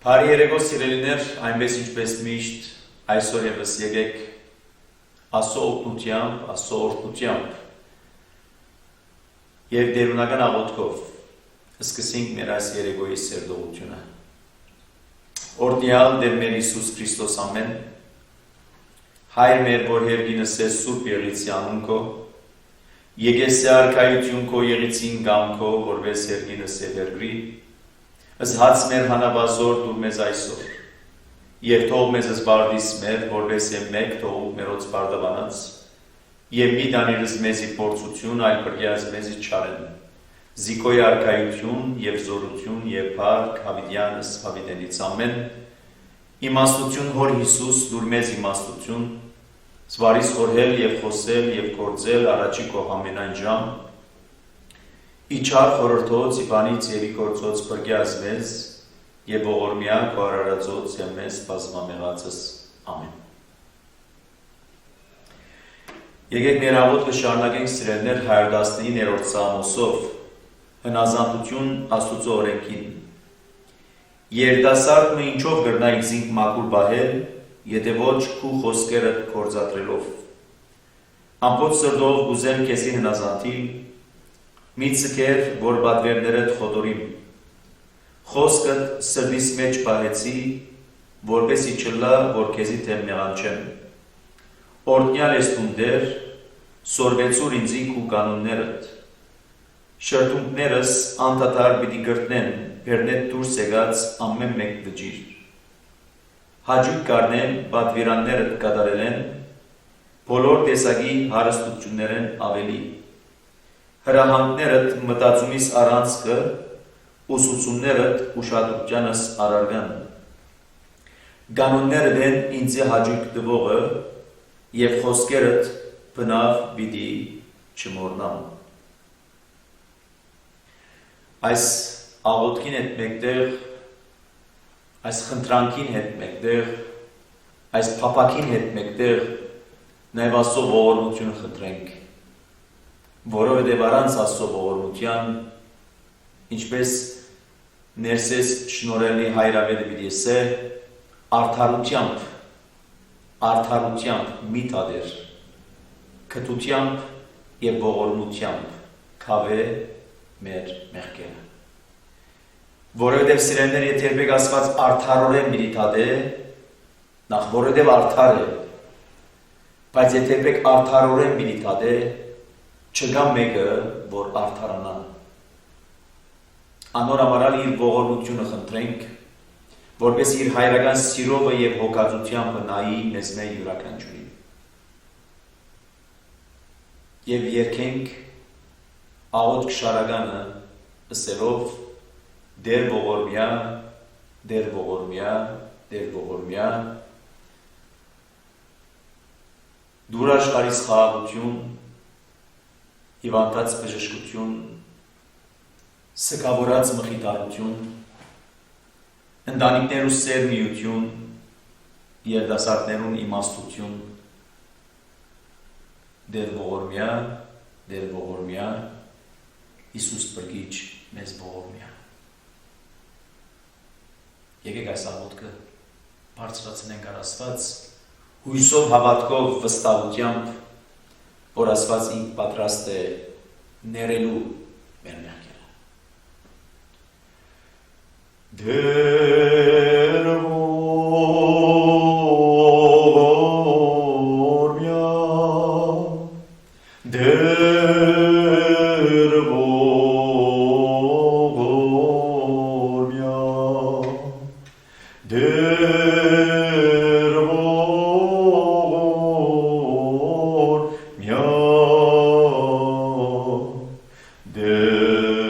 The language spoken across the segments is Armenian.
Բարի երեկո սիրելիներ, այնպես ինչպես միշտ այսօր եւս եկեք Աստծո օգնությամբ, Աստծո օրհնությամբ եւ դերունական աղոթքով սկսենք մեր այս երեկոյի սերտողությունը։ Օրհնյալ Տեր մեր Հիսուս Քրիստոս ամեն, Հայր մեր, որ երկինս է Սուրբ Եղիցի անուն քո, եկես է արքայություն քո եղիցին գամ քո, որպես երկինս է վերգրի, ըստ հաց մեր հանավազոր դուր մեզ այսօր, եւ թող մեզ զբարդիս մեր, որպես է մեկ թողու մերոց բարդաբանած, եւ մի դանիրս մեզի փորձություն, այլ բրգյազ մեզի չարեն, զիկոյ արքայություն եւ զորություն եւ փառք հավիտյանս հավիտենից ամեն, իմաստություն հոր Հիսուս դուր մեզ իմաստություն, զվարիս խորհել եւ խոսել եւ գործել առաջի քո ամենայն ժամ, Իչար խորհրդոց, իբանից եւ իգործոց բրգյազ մեզ եւ ողորմյա քո արարածոց եւ մեզ բազմամեղածս ամեն։ Եկեք մեր աղոթքը շարունակենք սիրելիներ 119-րդ Սաղմոսով հնազանդություն Աստուծո օրենքին։ Երիտասարդը ինչով գրնայք զինք մաքուր բահել, եթե ոչ քու խոսքերդ կործատրելով։ Ամբողջ սրտով կուզեմ քեզի հնազանդիլ, մի ցկեր, որ բադվերներդ խոդորիմ, խոսքդ սրտիս մեջ պահեցի, որպեսի չլա, որ քեզի թեմ նեղանչեմ։ Օրհնյալ ես տուն Տեր, սորվեցուր ինձի քու կանոններդ, շրթունքներս անդադար պիտի գրտնեն, բերնետ դուրս եկած ամեն մեկ վճիր։ Հաճույք կառնեն, բադվիրաններդ կատարել են, բոլոր տեսակի հարստություններն ավելի։ Հրահանգներդ մտածումիս առանցքը, ուսուցումներդ ուշադրությանս արարգան։ Կանոններդ են ինձի հաճույք տվողը եւ խոսքերդ բնավ պիտի չմոռնամ։ Այս աղոթքին հետ մեկտեղ, այս խնդրանքին հետ մեկտեղ, այս փափակին հետ մեկտեղ նաեւ Աստծո ողորմությունը խնդրենք, որովհետև առանց Աստծո ողորմության, ինչպես ներսես շնորհելի հայրավետը պիտի ասե, արդարությամբ մի տադեր, քթությամբ եւ ողորմությամբ քավե մեր մեղքերը։ Որովհետև սիրելիներ, եթե երբեք Աստված արդարորեն պիտի տադե, նախ որովհետև արդար է, բայց եթե երբեք արդարորեն պիտի տադե, չկա մեկը, որ արդարանա։ Անոր ամարալ իր ողորմությունը խնդրենք, որպես իր հայրական սիրովը եւ հոգածությամբ նայի մեզ մեր յուրաքանչյուրին։ Եվ երկենք աղոթք շարականը ըսելով Դեր ողորմյա, Դեր ողորմյա, Դեր ողորմյա, դուր աշխարհիս խաղաղություն, հիվանդած բժշկություն, սգավորած մխիթարություն, ընտանիքներու սերմիություն, երիտասարդներուն իմաստություն, Դեր ողորմյա, Հիսուս բրգիչ մեզ ողորմյա։ Եկեք այս աղոթքը բարձրացնենք առ Աստված, հույսով հավատքով վստահությամբ, որ Աստված ինք պատրաստ է ներելու մեր մեղքերը։ Դեր ողորմյա, Դեր ողորմյա, Դեր ողորմյա, Դեր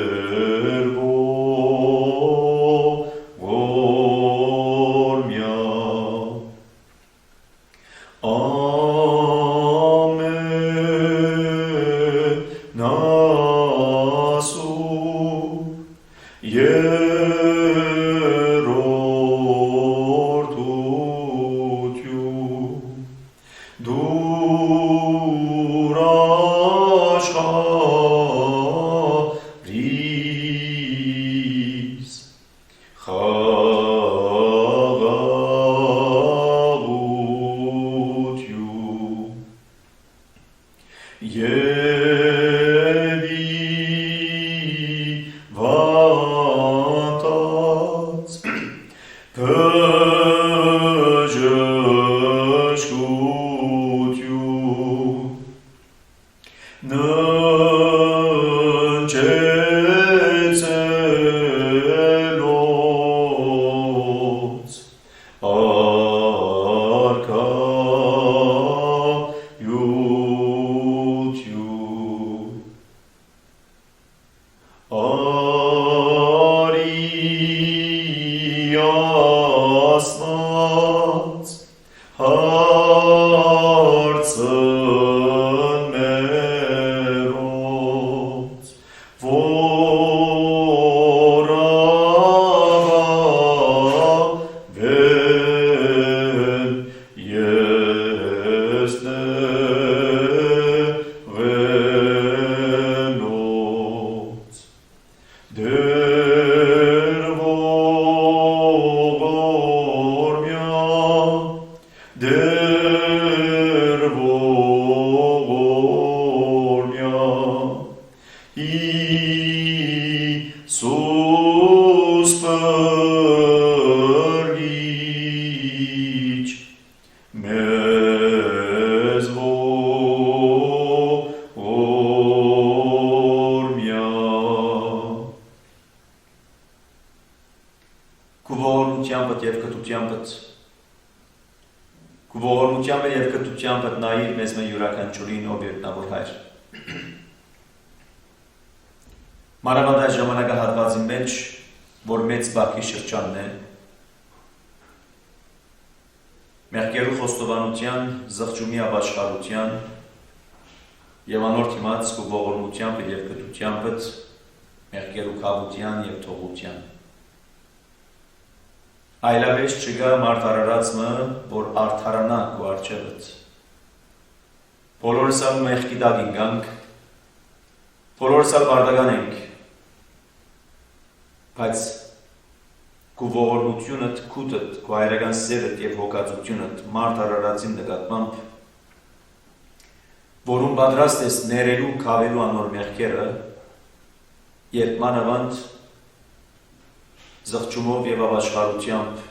ողորմյա, ամեն ասու երորդու Մանավանդ այս ժամանակահատվածի մեջ, որ մեծ բակի շրջանն է, մեղքերու խոստովանության, զղջումի ապաշխարության եւ անորդ իմաց ու ողորմությամբ եւ կտությամբ մեղքերու քավության եւ թողության։ Այլապես չկա մարդարարածը, որ արդարանա ու արջևդ։ Բոլորս ալ մեղքի տակ ինգանք, բոլորս ալ բարդական ենք, բայց քու ողորմությունդ, քուտդ, քու հայրական սերդ եւ հոգացությունդ մարդ արարածին նկատմամբ, որում պատրաստ ես ներելու քավելու անոր մեղքերը, երբ մանավանդ զղջումով եւ ապաշխարությամբ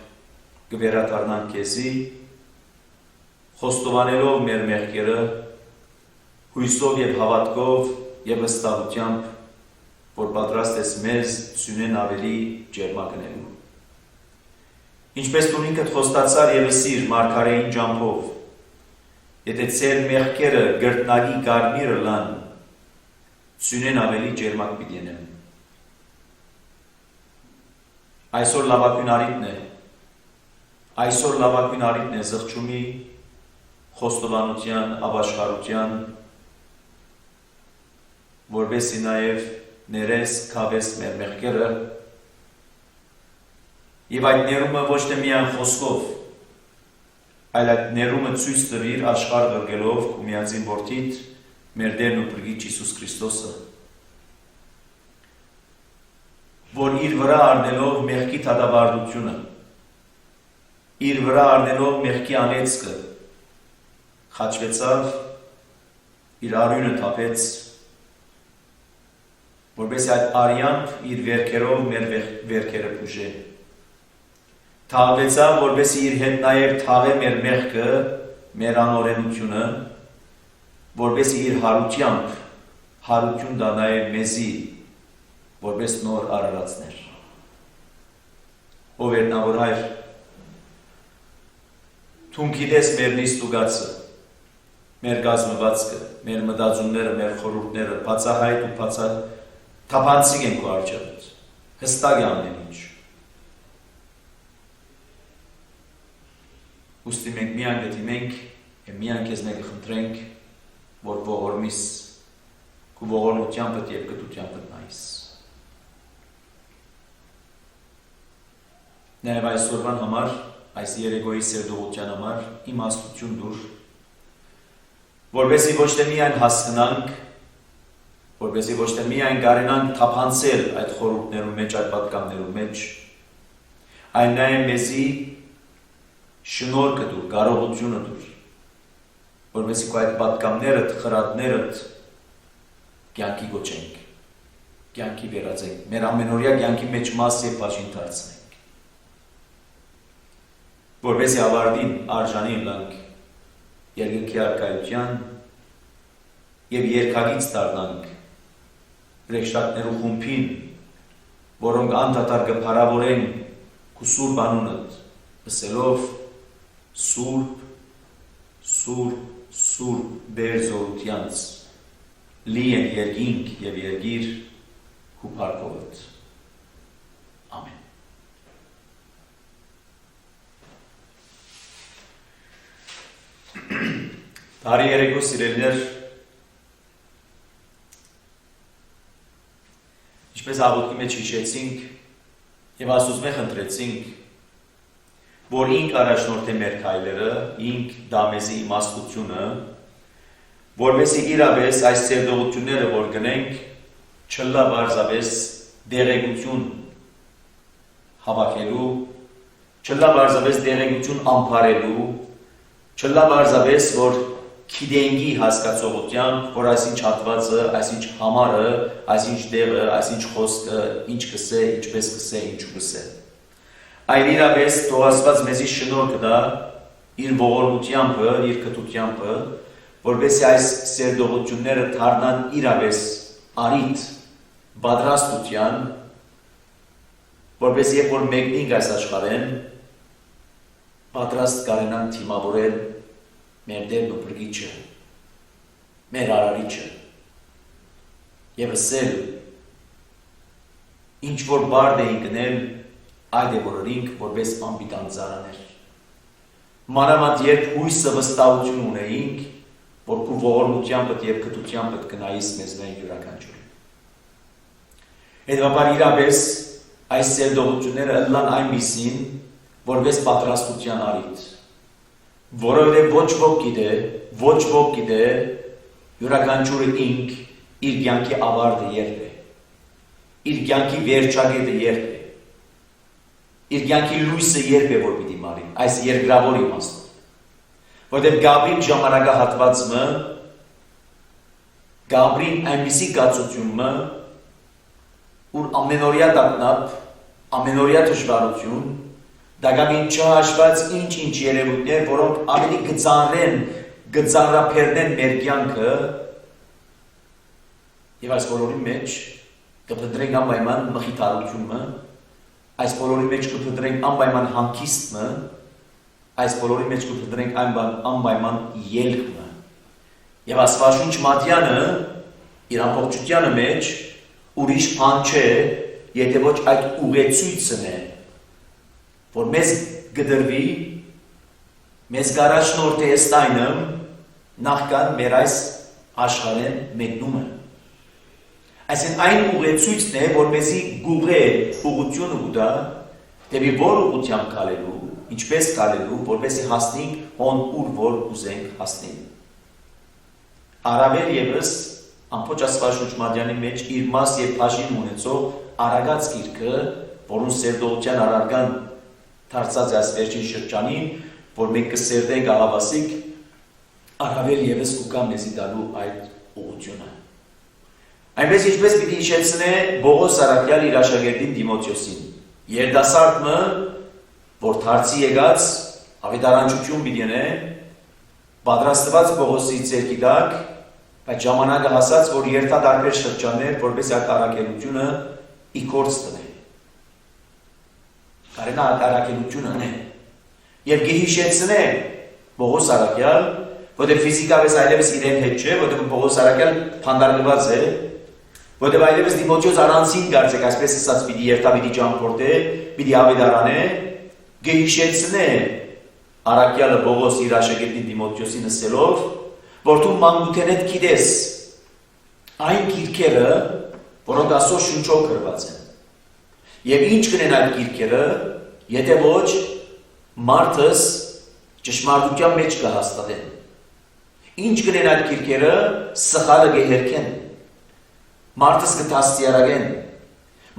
կվերադառնանք քեզի, խոստովանելով մեր մեղքերը, հույսով եւ հավատքով եւ վստահությամբ, որ պատրաստ ես մեզ սյունեն ավելի ջերմակնելու։ Ինչպես դու ինքդ խոստացար եւ սիր մարգարեին ջամփով, եթե ծեր մեղքերը գրտնագի կարմիրը լան, սյունեն ավելի ջերմակ պիտի ենեմ։ Այսօր լավագույն արիտն է զղջումի, խոստովանության, ապաշխարության, որպեսզի նաև ներես քավես մեր մեղքերը եւ այդ ներումը ոչ թե միայն խոսքով, այլ այդ ներումը ցույց տվիր աշխարհ գրգելով ու միածին որդիդ մեր Տերն ու Փրկիչ Հիսուս Քրիստոսը, որ իր վրա առնելով մեղքի դատավարությունը, իր վրա առնելով մեղքի անեծքը, խաչվեցավ, իր արյունը թափեց, որպես այդ արյամբ իր վերքերով մեր վերքերը բուժե։ Թաղվեցավ, որպեսզի իր հետ նաև թաղե մեր մեղքը, մեր անօրենությունը, որպեսզի իր հարությամբ հարություն դա նաև մեզի, որպես նոր արարածներ։ Ով երնավոր հայր, թուն գիտես մեր նիստուգացը, մեր գազմվածքը, մեր մտածումները, մեր խորհուրդները, բացահայտ ու թափանցիկ ենք ու արջևից, հստակ է ամեն ինչ։ Ուստի մենք միան գտիմենք և միան քեզ մեկը խնդրենք, որ ողորմիս, քու ողորմությամբ և կտությամբ նայիս։ Նաև այսօրվան համար, այս երեկոյի սերդողության համար իմաստություն դուր, որպեսզի ոչ թե միայն հասկանանք, որպեսզի ոչ թե միայն կարենանք թափանցել այդ խորհուրդներում մեջ, այդ պատգամներում մեջ, այլ նաև մեզի շնորհքը դուր, կարողությունը դուր, որպեսզի քո այդ պատգամներդ, խրատներդ կյանքի գոչենք, կյանքի վերածենք, մեր ամենօրյա կյանքի մեջ մաս եւ բաժին դարձնենք։ որպեսզի ավարտին արժանի լանք երկնքի առկայության եւ երկակից դառնանք ռեշտակներու խումբին, որոնք անդադար կփարավորեն քու սուրբ անունդ, ասելով սուրբ, սուրբ, սուրբ բերզորությանց լի են երկինք եւ երկիր քու փառքովդ։ Ամեն։ Բարի երեկո սիրելիներ, ինչպես աղոթքի մեջ հիշեցինք եւ Աստծո խնդրեցինք, որ ինք առաջնորդե մեր քայլերը, ինք դա մեզի իմաստությունը, որովհետեւ իրապես այս ծերդողությունները որ գնենք, չլա բարձավես դերեկություն հավաքելու, չլա բարձավես դերեկություն ամփարելու, չլա բարձավես որ քիդենգի հասկացողությամբ, որ այսինչ հատվածը, այսինչ համարը, այսինչ դեղը, այսինչ խոսքը, ինչ կսե, ինչպես կսե, ինչու կսե։ Այլ իրապես թող Աստված մեզի շնորհ կտա իր ողորմությամբ, իր կտությամբ, որովհետեւ այս սերդողությունները դառնան իրապես արիթ պատրաստության, որովհետեւ երբ որ մեկնենք այս աշխարհեն, պատրաստ կարենան թիմավորել մեր դերն ու բրգիչը, մեր արարիչը, եւ ասել, ինչ որ բարդ էինք գնել, այդ է որոնք որպես անպիտան ծառաներ։ Մանավանդ երբ հույսը վստահություն ունեինք, որ քու ողորմությամբ եւ կտությամբ կգնայիս մեզ մեր յուրաքանչյուրին։ Հետևաբար իրապես այս սերդողությունները ըլլան այնպիսին, որպես պատրաստության արիթ, որովհետև ոչ ոք գիտե յուրաքանչյուրը ինք իր կյանքի ավարտը երբ է, իր կյանքի վերջագետը երբ է, իր կյանքի լույսը երբ է որ պիտի մարի, այս երկրավոր իմաստով, որովհետև Գաբրիել ժամանակահատվածը, Գաբրիել այնպիսի կացությունը, ուր ամենօրյա տագնապ, ամենօրյա դժվարություն, դակամին չհաշված ինչ երևույթներ, որոնք ավելի գծառափերնեն մեր կյանքը եւ այս բոլորի մեջ կփնտրենք անպայման մխիթարությունը, այս բոլորի մեջ կփնտրենք անպայման հանգիստը, այս բոլորի մեջ կփնտրենք անպայման ելքը։ Եվ Աստվածաշունչ Մատյանը իր ամբողջությանը մեջ ուրիշ բան չէ, եթե ոչ այդ ուղեցույցն է, որ մեզ գդրվի, մեզ գարաշնորհ էստայնը նախքան մեր այս աշխարհեն մեկնումը։ Այսինքն այն ուղեցույցն է, որ մեզի գուղե ուղղությունը կտա, դեպի որ ուղղությամբ գալելու, ինչպես գալելու, որպեսզի հասնենք հոն ուր որ ուզենք հասնենք։ Առավել ևս ամբողջ Աստվածաշունչ Մատյանի մեջ իր մաս եւ բաժին ունեցող Արագած գիրքը, որոնց սերդողության առարգան դարձած այս վերջին շրջանին, որ մենք կսերդենք աղավասիկ, առավել ևս կուկա մեզի տալու այդ ուղղությունը։ Այնպես ինչպես պիտի հիշեցնե Պողոս Արաքյալ իր աշակերտին Տիմոթեոսին, երիտասարդը, որ դարձի եկած ավետարանչություն պիտի ունե, պատրաստված Պողոսի ձեռքի տակ, բայց ժամանակը հասած, որ երթադարբեր շրջաններ, որպես այդ առաքելությունը իքորց տնե։ Կարենա այդ առաքելությունն է։ Եվ կհիշեցնե Պողոս Արաքյալ, որտեղ ֆիզիկապես այլևս իրեն հետ չէ, որտեղ Պողոս Արաքյալ փանդարգված է, որտեղ այլևս Տիմոթեոս առանցին կարծեք, այսպես ասած պիտի երթա, պիտի ճամփորդե, պիտի ավետարանե, կհիշեցնե Արաքյալը Պողոս իր աշակերտին Տիմոթեոսին ասելով, որ դու մանկութենդ գիտես այն գիրքերը, որոնք Աստծո շնչով գրված են։ Եվ ինչ կնեն այդ գիրքերը, եթե ոչ մարդս ճշմարտության մեջ կհաստատեն։ Ինչ կնեն այդ գիրքերը, սխալը կհերքեն, մարդս կդաստիարակեն,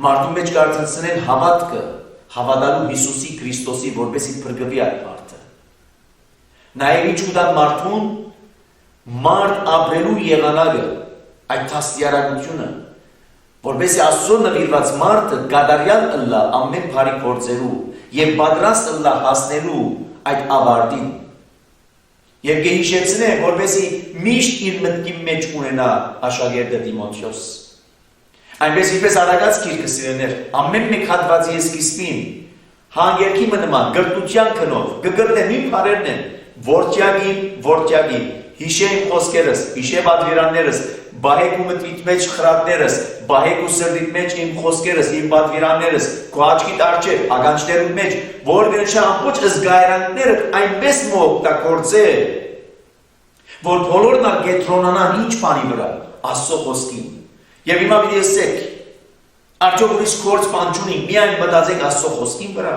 մարդու մեջ կարծեցնեն հավատքը, հավատալու Հիսուսի Քրիստոսի, որպեսզի փրկվի այդ մարդը։ Նաև ինչ կտա մարդուն մարդ ապրելու եղանակը, այդ դաստիարակությունը, որպեսզի Աստծո նվիրված մարդը գադարյալ ըլլա ամեն բարի գործերու եւ պատրաստ ըլլա հասնելու այդ ավարտին։ Եվ գեհիշեցնե, որպեսի միշտ իր մտքի մեջ ունենա աշակերտը Տիմոթեոս։ Այնպես ինչպես արագած գիրքը սիրելիներ, ամեն մեկ հատվածի սկիզբին հանգերքի մնման գրտության քնով կգտնեն նույն բառերն են, որդյագին, հիշե իմ խոսքերս, հիշե պատվիրաններս, բահեք ու մտքիդ մեջ խրատներս, բահեք ու սրտիդ մեջ իմ խոսքերս, իմ պատվիրաններս, քո աչքիդ առջև, ականջներիդ մեջ, որ գրնշա ամբողջ զգայարանքները այնպես օգտագործե, որ բոլորն ալ կենտրոնանան ինչ բանի վրա, Աստծո խոսքին։ Եվ հիմա պիտի ասեք, արդյոք ուրիշ գործ բան չունի, միայն մտածեք Աստծո խոսքին վրա։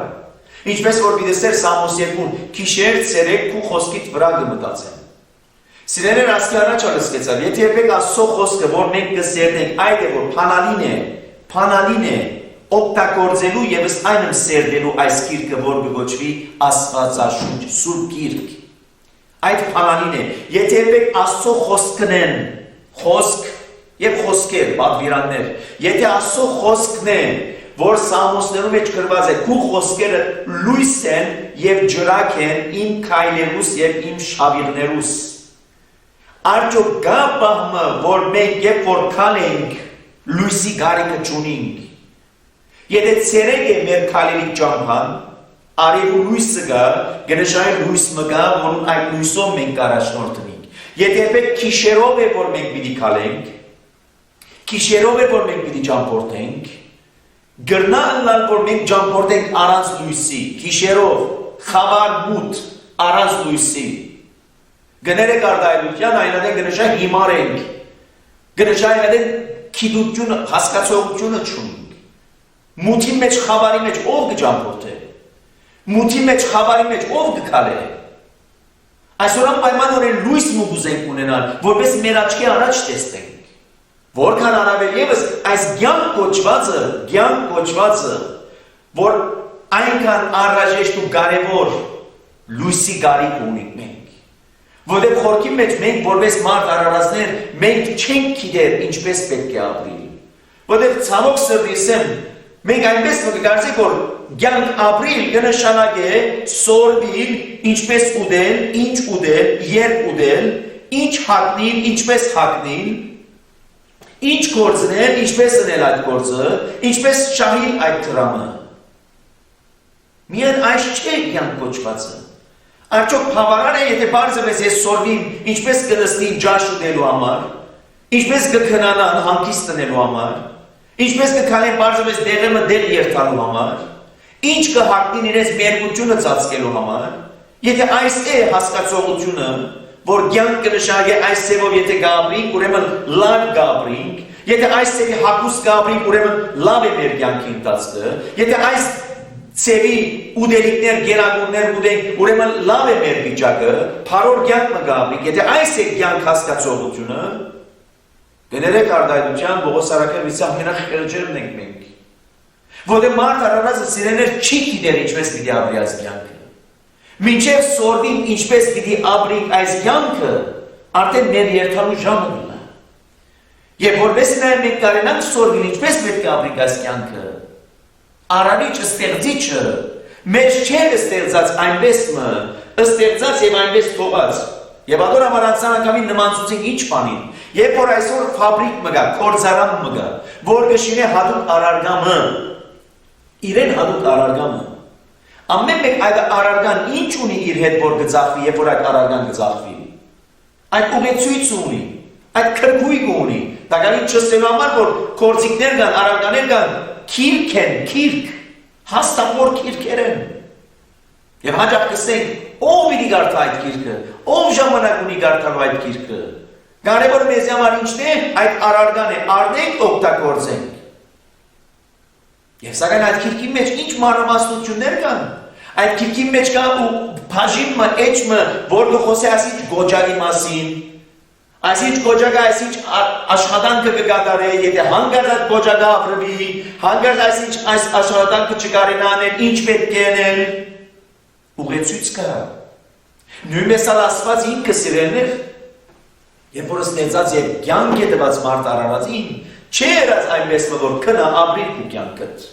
Ինչպես որ պիտի ասեր Սամոս 2-ն, քիշեր ցերեկ քու խոսքիդ վրա կմտածեն։ Սիրելիներ, ասկի առաջ ալսկեցավ, եթե երբեք Աստծո խոսքը, որ մենք կսերնենք, այդ է որ փանալին է, օգտագործելու եւս այնմ սերնելու այս գիրքը, որ կգոչվի Աստվածաշունչ, Սուրբ Գիրք։ Այդ փանալին է, եթե երբեք Աստծո խոսքն են, խոսք եւ խոսքեր, պատվիրաններ, եթե Աստծո խոսքն է, որ Սամոսներում մեջ գրված է, քու խոսքերը լույս են եւ ջրակ են իմ քայլերուս եւ իմ շավիռներուս։ Արդյոք գա բահմը, որ մենք երբ որ քալենք, լույսի գարիկը չունենք։ Եթե ցերեկ է մեր քալերի ճամփան, արևու լույսը գա, գնշայ լույս մգա, որում այդ լույսով մենք առաջնորդենք։ Եթե երբեք քիշերով է, որ մենք պիտի քալենք, քիշերով է, որ մենք պիտի ճամփորդենք, գրնա անլալ, որ մենք ճամփորդենք առանց լույսի, քիշերով, խավար մութ, առանց լույսի։ Գներեք արդայնության, այնադեն գնշա հիմար ենք, գնշա այնադեն քիդությունը, հասկացողությունը չունենք։ Մութի մեջ, խավարի մեջ ով կճամփորդ է, մութի մեջ, խավարի մեջ ով կքալե։ Այսօր անպայմանորեն լույս մուգուզենք ունենալ, որպես մեր աչքի առաջ տեսնենք։ Որքան առավել եւս այս կյանք կոչվածը, որ այնքան անհրաժեշտ ու կարևոր լույսի գարիք ունենք մենք։ Որտեղ խորքի մեջ մենք որպես մարդ արարածներ մենք չենք գիտեր ինչպես պետք է ապրել։ Որտեղ ցավոք սրտիս մենք այնպես կգործենք որ կյանք ապրել կնշանակե սորվել ինչպես ուդել, ինչ ուդել, երբ ուդել, ինչ հագնել, ինչպես հագնել, ինչ գործնել, ինչպես անել այդ գործը, ինչպես շահել այդ դրամը։ Միայն այս չէ կյանք կոչվածը։ Արդյոք բավարար է, եթե բարձրապես ես սորվիմ, ինչպես կնստին ջաշ ուտելու համար, ինչպես կքնանան հանգիստ տնելու համար, ինչպես կքանեն բարձրապես դեղը դեղ երթալու համար, ինչ կհագնին իրենց մերկությունը ծածկելու համար, եթե այս է հասկացողությունը, որ կյանք կնշանակե այս ծևով եթե գաբրինք, ուրեմն լավ գաբրինք, եթե այս ծևի հագուստ գաբրինք, ուրեմն լավ է մեր կյանքի ընթացքը, եթե այս ծևի ուդելիքներ, գերագուններ ուդենք, ուրեմն լավ է մեր վիճակը, փարոր կյանք մգաբրինք, եթե այս է կյանք հասկացողությունը, գներեք արդայնության Պողոս առաքյալի ամենախղճերն ենք մենք, որտեղ մարդ արարածը սիրելիներ չի գիտեր ինչպես պիտի ապրի այս կյանքը։ Մինչև սորվին ինչպես պիտի ապրենք այս կյանքը, արդեն մեր երթալու ժամը գնա։ Եվ որպես նաև մենք կարենանք սորվին ինչպես պետք է ապրենք այս կյանքը, Արարիչը ստեղծիչը մեջ չէ ստեղծած այնպես մը, ստեղծած եւ այնպես թողած։ Եվ ադոր համար անցան անգամին նմանցուցին ինչ բանին։ Երբ որ այսօր ֆաբրիկ մգա, կորձարան մգա, որ կշինե հատուկ արարգամը, իրեն հատուկ արարգամը։ Ամեն մեկ այդ արարգան ինչ ունի իր հետ որ գծախվի, երբ որ այդ արարգան գծախվի։ Այդ ուղեցույց ունի, այդ քրկույկ ունի։ Դակալին չստելու համար որ կորձիկներ կան, արարգաներ կան, քիրք են, քիրք, հաստավոր քիրքեր են։ Եվ հաջող կսենք, ով պիտի գարթա այդ քիրքը, ով ժամանակ ունի գարթալու այդ քիրքը։ Կարևոր մեզ համար ինչն է, այդ արարգան է, առնենք օգտագործենք։ Եվ սակայն այդ քիրքի մեջ ինչ մանրամասնություններ կան։ Այդ քիրքի մեջ կա ու բաժինը, էջը, որ կխոսի այսինչ գոջակի մասին, այսինչ գոջակը այսինչ աշխատանքը կկատարե, եթե հանգարտ այդ գոջակը ապրվի, հանգարտ այսինչ այս աշխատանքը չկարենա անել, ինչ պետք է անել, ուղեցույց կա։ Նույնպես Աստված ինքը սիրելիներ, երբ որ ստեղծած եւ կյանք է տված մարդ արարածին, չէ եղած այնպես որ քնա ապրի ու կյանքդ։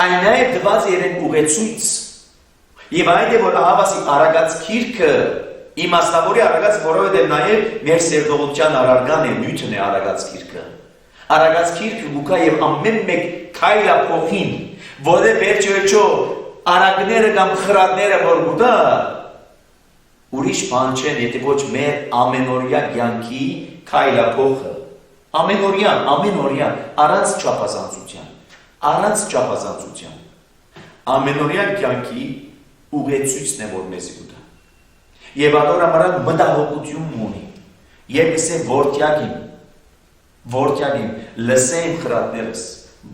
Այն նաև տված իրեն ուղեցույց։ Եվ այդ է, որ ահավասի արագած քիրքը իմաստավորի արագած, որովհետև նաև մեր սերտողության արարգան է, նյութն է արագած քիրքը։ Արագած քիրքը գուկա եւ ամեն մեկ քայլա փոխին, որը վերջո արագները կամ խրատները որ գուտա, ուրիշ բան չեն, եթե ոչ մեր ամենօրյա կյանքի քայլա փոխը։ Ամենօրյա, առանց չափազանցության։ Ամենօրյա կյանքի ուղեցույցն է, որ մեզ գուտա։ Եվ ադոր ամարան մտահոգություն ունի, և կսե որդյագին, լսեին խրատներս,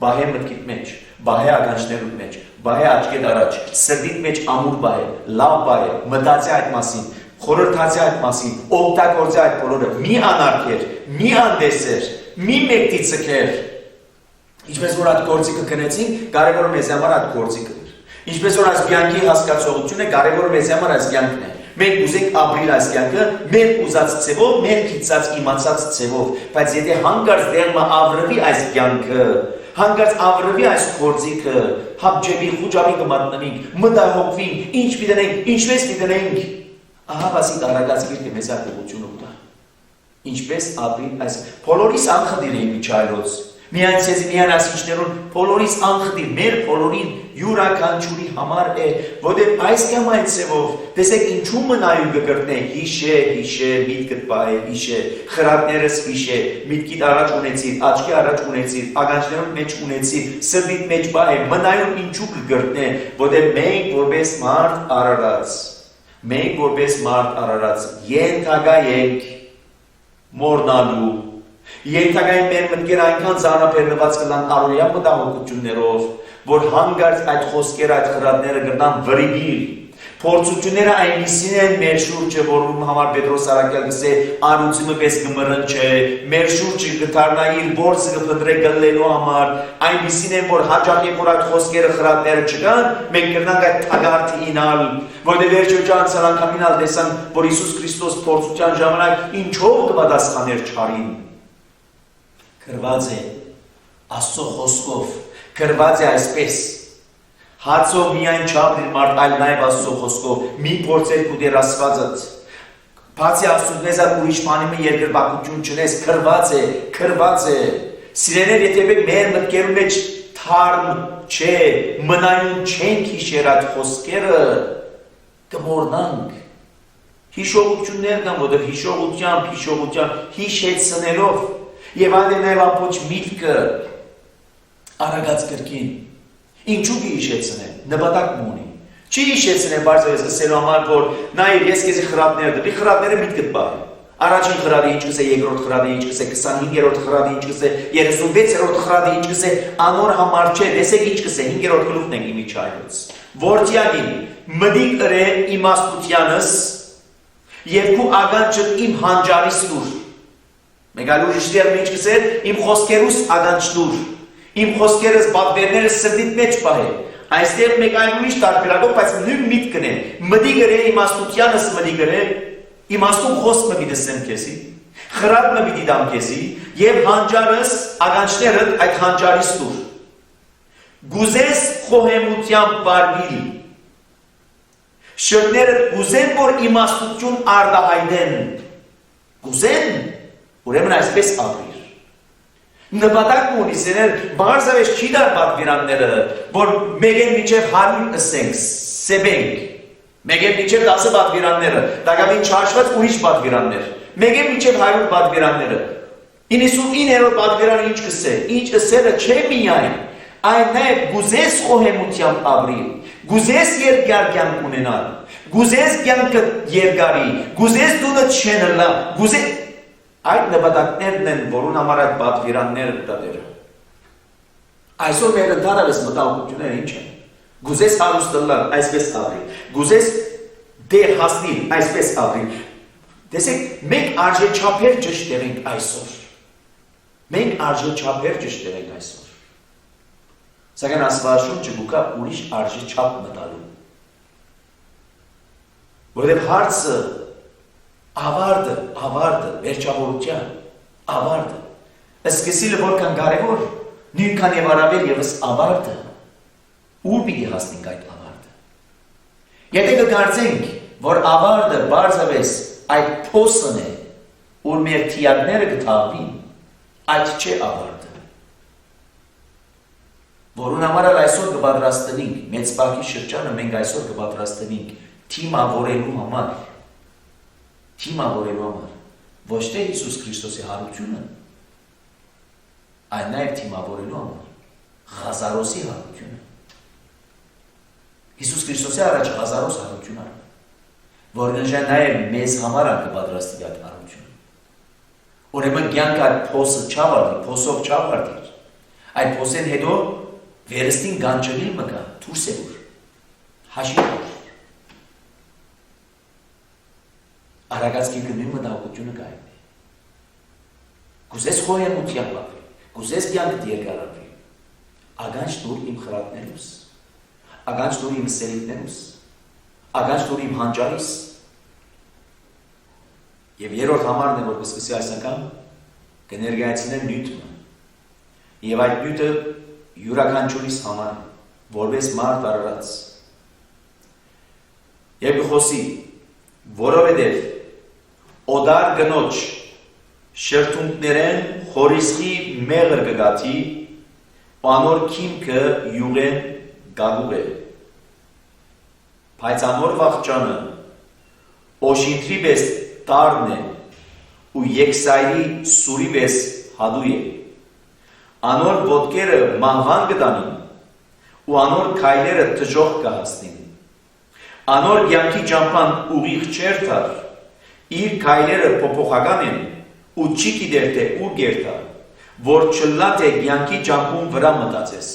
բահե մտքիտ մեջ, բահե ականջներուտ մեջ, բահե աչկետ առաջ, սրդիտ մեջ ամուր բահե, լավ բահե, մտածի այդ մասին, խորհրդացի այդ մասին, օգտագործի այդ բոլորը, մի անարգեր, մի անդեսեր, մի մեկտի ծքեր, ինչպես որ այդ գործիքը կնեցին, կարևոր մեզ համար այդ գործիքը էր, ինչպես որ այս կյանքի հասկացողությունը կարևոր մեզ համար այս կյանքն է, մենք ուզենք ապրիլ այս կյանքը, մեր ուզած ձևով, մեր գիտած իմացած ձևով, բայց եթե հանկարծ դերմը ավրվի այս կյանքը, հանկարծ ավրվի այս գործիքը, հապջեվի, խուջավի կմատնենք, մտահոգվենք, ինչ պիտենենք, ինչպես պիտենենք, ահավասի տարագած գիրքը մեզ արտողություն ուտա, ինչպես ապրիլ այս, բոլորիս անխդիր է միջայլոց, միայն ցեզի միայն ասիչներուն բոլորիս անխդիր, մեր բոլորին յուրաքանչյուրի համար է, որտեղ այս կամ այդ ծևով, տեսեք ինչու մնայու գգրտնե, հիշե, միտքդ պահե, հիշե, խրատներս հիշե, միտքիդ առաջ ունեցիր, աչքի առաջ ունեցիր, ականջներում մեջ ունեցիր, սրդիդ մեջ պահե, մնայու ինչու գգրտնե, որտեղ մենք որպես մարդ արարած, ենթակա ենք մորնալու, Ենթակային մեր մտքերը այնքան ծանրաբեռնված կլան առօրյա մտահոգություններով, որ հանկարծ այդ խոսքերը, այդ խրատները կգնան վրիպիլ։ Փորձությունները այնպիսին են մեր շուրջը, որում համար Պետրոս Արաքյալ գսե անուցումը պես կմռնչե, մեր շուրջը կդառնա իր գործը կփնտրե գլելու համար, այնպիսին են, որ հաճախ երբ որ այդ խոսքերը խրատները չկան, մենք կգնանք այդ թագարդի ինալ, որտեղ վերջոջա անցյալ անգամին տեսան, որ Հիսուս Քրիստոս փորձության ժամանակ ինչով կպատասխաներ չարին։ Գրված է Աստծո խոսքով, գրված է այսպես, հացով միայն չապրիր մարդ, այլ նաև Աստծո խոսքով, մի փորձել կուտեր Աստվածդ, բացի Աստծուց մեզ այդ ուրիշ բանի մի երկրպագություն չունես, գրված է, սիրեներ եթե մեր մտքերում մեջ թարմ չէ, մնայուն չենք հիշեր այդ խոսքերը, կմոռնանք, հիշողություններ կան, որտեղ հիշողությամբ, հիշեցնելով, Եվ այդ է նաև ամբողջ միտքը արագած կրկին, ինչու կի հիշեցնեն, նպատակ ունի, չի հիշեցնեն բարձրապես ասելու համար, որ նաև ես քեզի խրատներ դվի, խրատները միտքդ պահի, առաջին խրատը ինչ կսե, երկրորդ խրատը ինչ կսե, 25-րդ խրատը ինչ կսե, 36-րդ խրատը ինչ կսե, անոր համար չէ, տեսեք ինչ կսե, 5-րդ գլուխն ենք իմիջայլուց, որդյագին, մդիկ ըրե իմաստությանս և քու ագանջդ իմ հանջարիս տուր, Մենք այլ ուրիշ դերն ինչ կսեր, իմ խոսքերուս ագանջտուր, իմ խոսքերս բատվերներս սրդիտ մեջ պահե, այստեղ մեկ այլ ուրիշ տարբերակով, բայց նույն միտքն է, մդի գրե իմաստությանս մդի գրե, իմաստուն խոսքը մի դսեմ քեզի, խրատը մի դիդամ քեզի, և հանջարս ագանջներդ այդ հանջարիս տուր, գուզես խոհեմությամբ բարվիլ, շրտներդ գուզեն, որ իմաստություն արտահայտեն, գուզեն, Ուրեմն այսպես ապրիր։ Նպատակ ունի սեներ, բարձավես չի դար պատվիրանները, որ մեկ են միջև 100 ասենք, սեբենք, մեկ են միջև 10 պատվիրանները, դակավին չաշված ուրիշ պատվիրաններ, մեկ են միջև 100 պատվիրանները, 99-րդ պատվիրանը ինչ կսե, ինչ ասելը չէ միայն, այն նաև գուզես խոհեմությամբ ապրի, գուզես երկար կյանք ունենալ, գուզես կյանքը երկարի, գուզես դունը չենլա, գուզես Այդ նպատակներն են, որուն համար այդ պատվիրանները դատերը։ Այսօր մեր ընդհանրապես մտահոգությունները ինչ են։ Գուզես հարուստ լալ, այսպես ապրի։ Գուզես դեր հասնի, այսպես ապրի։ Տեսեք, մենք արժեչափեր ճշտեր ենք այսօր։ Մենք արժեչափեր ճշտեր ենք այսօր։ Սակայն Աստվածաշունչը գուկա ուրիշ արժեչափ մտալու։ Որովհետև հարցը ավարտը, վերջավորության, ավարտը, սկսիլը որքան կարևոր, նույնքան և առավել ևս ավարտը, ուր պիտի հասնենք այդ ավարտը։ Եթե կգործենք, որ ավարտը բարձավես այդ փոսն է, որ մեր թիակները կթաղվին, այդ չէ ավարտը։ Որուն համար այսօր կպատրաստվենք, մեծ բակի շրջանը մենք այսօր կպատրաստվենք թիմավորելու համար, ոչ թե Հիսուս Քրիստոսի հարությունը, այլ նաև թիմավորելու համար, Ղազարոսի հարությունը։ Հիսուս Քրիստոսի առաջ Ղազարոս հարություն ա, որ նշան նաև մեզ համար կպատրաստի այդ հարությունը։ Ուրեմն կյանք այդ փոսը չավարտի, փոսով չավարտի, այդ փոսեն հետո վերստին գանջելին մկա, թուրս է որ, հաշիվ որ։ Արագացքի կնույն մտահոգությունը կայում է։ Կուզես խոհեմության լապի, կուզես կյանքդ երկարապի, ագանչ դուր իմ խրատներուս, ագանչ դուր իմ սերիկներուս, ագանչ դուր իմ հանջարիս, և երորդ համարն է, որ կսկսի այս անգամ, կներգայացինեն նյութը, և այդ նյութը յուրաքանչյուրիս համար, որպես մարդ արարած, և կխոսի, որովհետև օդար գնոջ շրթունքներեն խորիսխի մեղր կգաթի, անոր քիմքը յուղեն գագուղ է, բայց անոր վախճանը օշինտրի բես տարն է ու եկսայրի սուրի բես հադու է, անոր ոտքերը մահվան կտանին ու անոր քայլերը թժող կհասնին, անոր կյանքի ճամփան ուղիղ չէր թար, իր քայլերը փոփոխական են ու չի գիտեր թե ուր գերտա, որ չլա թե կյանքի ճամփուն վրա մտածես։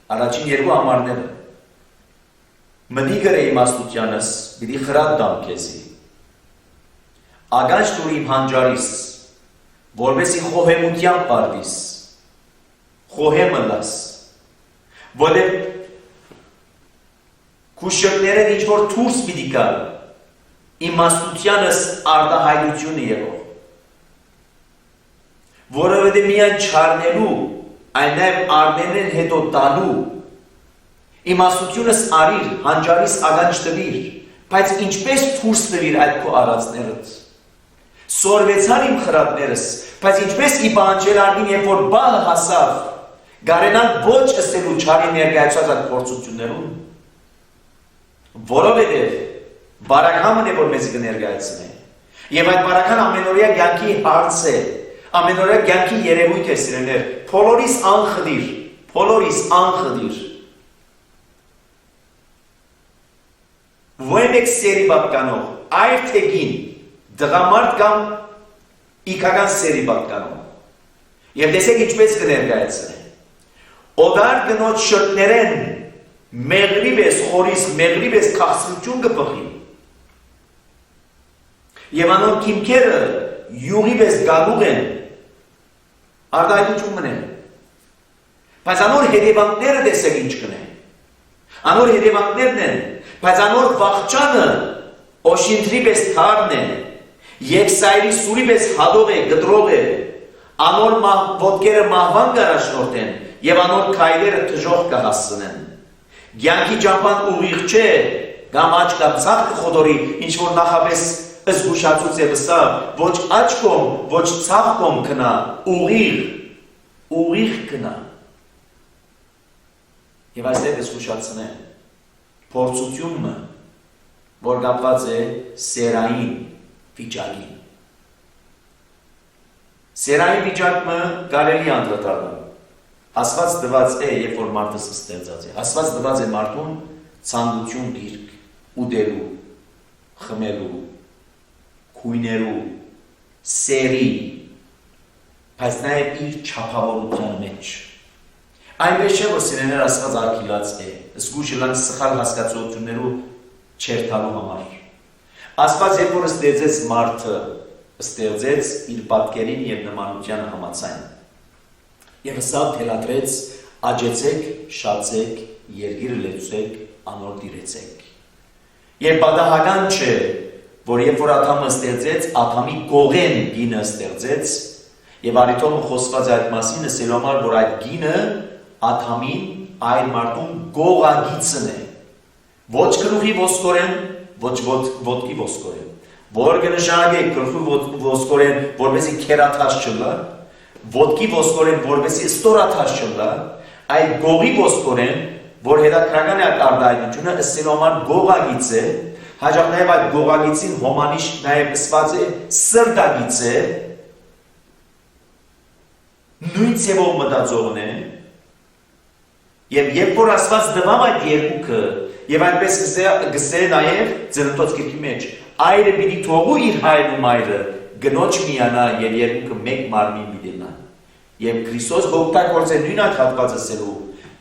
Առաջին երկու համարները մտի գրե իմաստությանս, պիտի խրատ դամ քեզի, ագանչ դուր իմ հանջարիս, որպեսի խոհեմության պարդիս, խոհեմը լաս, որև քուշկներն ինչ-որ թուրս պիտի կար, իմաստությանս արդահայտությունը եղող, որովհետև միայն չարնելու, այն նաև արնենեն հետո տալու, իմաստությունս արիր, հանջարիս ագանչ տվիր, բայց ինչպես թուրս տվիր այդ քո արածներդ, սորվեցան իմ խրատներս, բայց ինչպես ի պահանջել արնին, երբ որ բահը հասավ, գարենան ոչ ըստելու չարի ներկայացած այդ փորձություններում, որովհետև բարակամն է, որ մեզ կներկայացնի, և այդ բարական ամենօրյա կյանքի հարց է, ամենօրյա կյանքի երևույթ է սիրելիներ, բոլորիս անխդիր, Ո՞յն եք սերի պատկանող, այր թե կին, դղամարդ կամ իքական սերի պատկանող, և տեսեք ինչպես կներկայացնի, օդար գնոջ շրտներեն մեղրի պես խորիս, մեղրի պես քաղցրություն կպխի, և անոր քիմքերը յուղի պես գագուղ են, արդայնություն մնեն, բայց անոր հետևանքները տեսեք ինչ կնեն, անոր հետևանքներն են, բայց անոր վախճանը օշինտրի պես թարն է, եկսայրի սուրի պես հադող է, գտրող է, անոր ոտքերը մահվան կառաջնորդ են, և անոր քայլերը թժող կհասցնեն, կյանքի ճամփան ուղիղ չէ, կամ աջ կամ ցախ կխոդորի, ինչ որ նախապես զգուշացուց է վսա, ոչ աջ կողմ, ոչ ցախ կողմ կնա, ուղիղ կնա, և այստեղ զգուշացնեն, փորձությունը, որ կապված է սերային վիճակին։ Սերային վիճակը կարելի անդրադառնալ։ Աստված տված է, երբ որ մարդը ստեղծած է։ Աստված տված է մարդուն ցանկություն դիրք, ուտելու, խմելու, քույներու, սերի, բայց նաև իր չափավորության մեջ։ Այնպես չէ, որ սիրելիներ Աստված արգելած է, զգուշ ելան սխալ հասկացություններու չերթալու համար։ Աստված երբ որ ստեղծեց մարդը, ստեղծեց իր պատկերին և նմանությանը համաձայն։ Եվ սա թելադրեց, աճեցեք, շացեք, երկիրը լեցեք, անոր դիրեցեք։ Եվ պատահական չէ, որ երբ որ Ադամը ստեղծեց, Ադամի կողեն գինը ստեղծեց, և Արիթոմը խոսված այդ մասին ասելու համար, որ այդ գինը Ադամին այլ մարդուն գողագիծն է։ Ոչ գլուխի ոսկորեն, ոչ ոտքի ոսկորեն։ Որ կնշանակե գլուխի ոսկորեն, որպեսզի քերաթաշ չլա, ոտքի ոսկորեն, որպեսզի ստորաթաշ չլա, այլ գողի ոսկորեն, որ հետաքրական է այդ արտահայտությունը, ըստ համար գողագիծ է, հաջող նաև այդ գողագիծին հոմանիշ նաև ըսված է սրտագիծ է, նույն ցևով մտածողն է, եւ երբ որ ասված դվամ այդ երկուքը, եւ այնպես գսե նաև ծննդոց գրքի մեջ, այրը պիտի թողու իր հայրն ու մայրը, գնոջ միանա եւ երկուքը մեկ մարմին պիտի լինեն։ Եվ Քրիստոս օգտագործել նույն այդ հատվածը ասելու,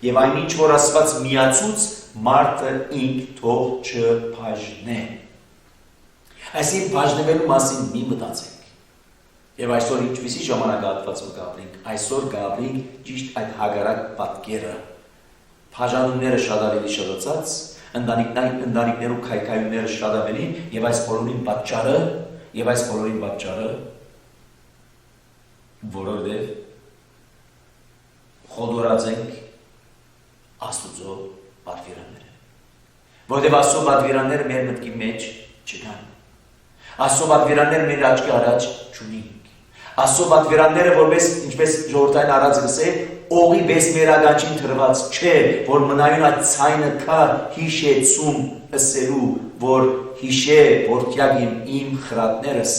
եւ այնինչ որ ասված միացուց մարդը ինք թող չբաժնե։ Այսինքն բաժնվելու մասին մի մտածեք։ Եվ այսօր ինչպիսի ժամանակահատվածում կապրենք, այսօր կապրենք ճիշտ այդ հագարակ պատկերը։ Բաժանումները շատ ավելի շատացած, ընտանիքներու քայքայումները շատ ավելի, եւ այս բոլորին պատճառը, որովհետեւ խոդորած ենք Աստուծո պատվիրանները։ Որովհետեւ Աստծո պատվիրանները մեր մտքի մեջ չկան։ Աստծո պատվիրանները մեր աչքի առաջ չունենք։ Աստծո պատվիրանները որպես ինչպես ժողովրդային առածը գսե, օղի պես մեր ագաչին թրված չէ, որ մնայուն այդ ցայնը կա հիշեցում ըսելու, որ հիշե որդյակ իմ խրատներս։